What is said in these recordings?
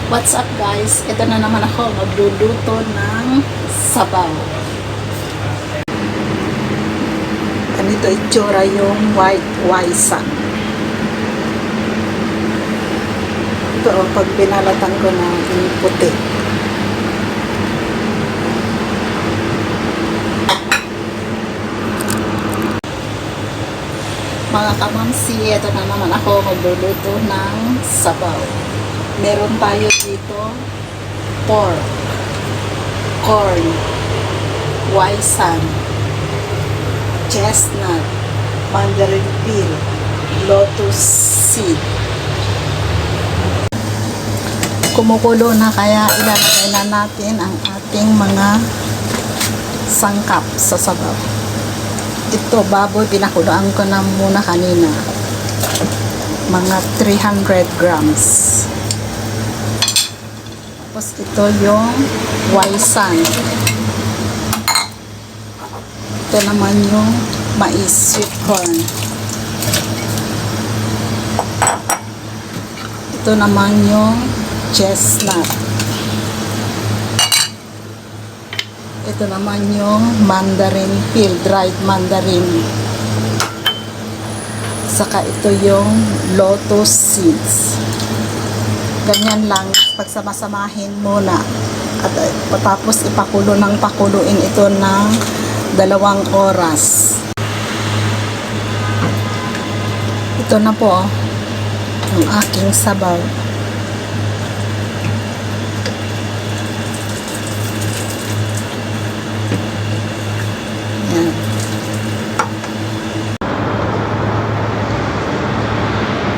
What's up guys? Ito na naman ako magluluto ng sabaw. Ganito itsura yung white waisan. Ito pag binalatan ko na yung puti. Mga kamamsi, ito na naman ako magluluto ng sabaw. Meron tayo dito pork, corn, waisan, chestnut, mandarin peel, lotus seed. Kumukulo na kaya ilalagay na natin ang ating mga sangkap sa sabaw. Ito baboy, pinakuloan ko na muna kanina. Mga 300 grams. Tapos ito yung waisan. Ito naman yung mais, sweet corn. Ito naman yung chestnut. Ito naman yung mandarin peel, dried mandarin. Saka ito yung lotus seeds. Ganyan lang, pagsamasamahin muna. At patapos ipakulo ng pakuluin ito ng 2 oras. Ito na po ang aking sabaw. Yan.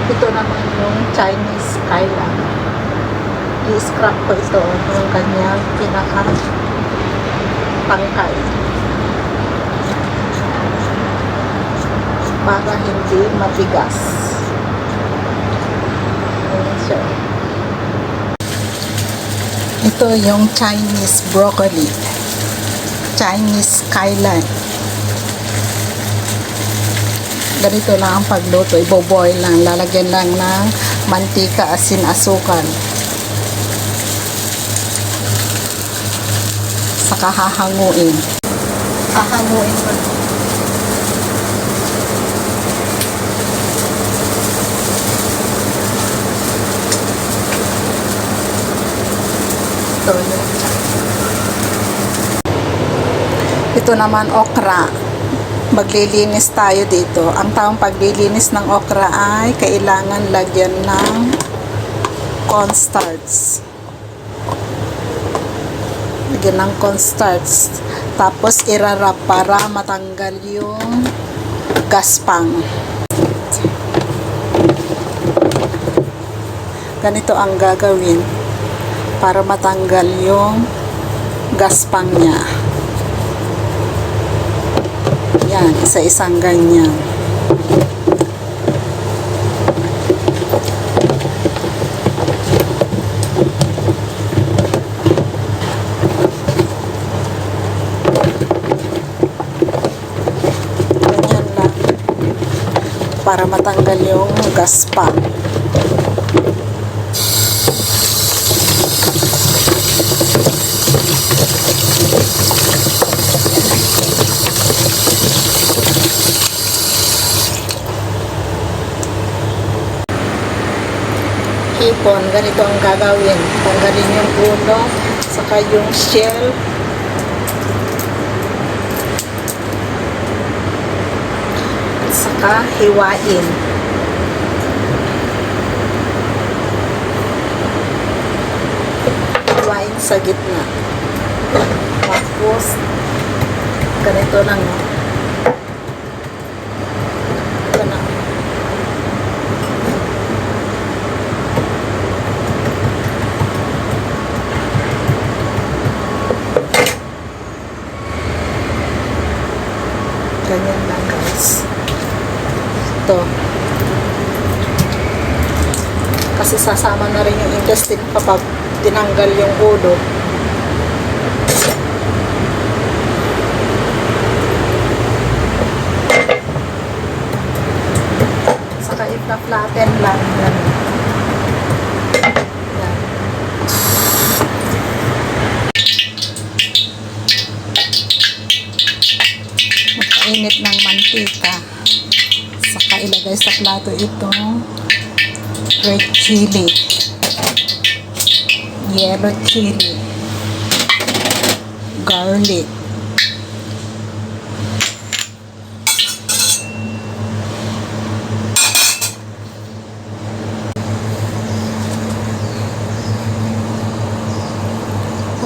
Ito naman yung Chinese kailan. I-scrap ko ito yung kanyang pinaka-tangkay para hindi matigas. Ayan siya. Ito yung Chinese broccoli, Chinese kailan. Ganito lang ang pagluto, iboboil lang, lalagyan lang ng mantika, asin, asukal. Saka hahanguin. Hahanguin mo. Ito naman okra. Maglilinis tayo dito. Ang tamang paglilinis ng okra ay kailangan lagyan ng cornstarch. Lagyan ng cornstarch. Tapos irarap para matanggal yung gaspang. Ganito ang gagawin para matanggal yung gaspang niya. Yan, isa-isang ganyan. Ganyan lang. Para matanggal yung gaspang. Hipon, ganito ang gagawin. Tanggalin yung ulo, saka yung shell. At saka hiwain. Hiwain sa gitna. Tapos, ganito lang. Ito na. Ganyan lang guys. Ito. Kasi sasama na rin yung intestine kapag tinanggal yung ulo. Saka i-flatten lang. Yan. mantika. Saka ilagay sa plato itong red chili, yellow chili, garlic,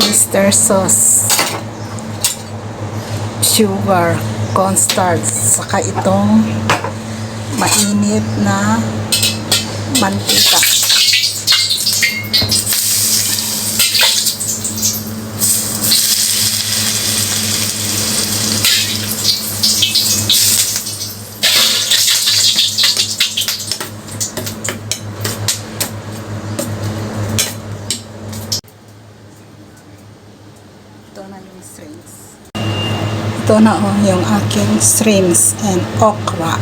oyster sauce, sugar, cornstarch, saka itong mainit na mantika. Ito na yung shrimps. Ito na yung aking shrimps and okra.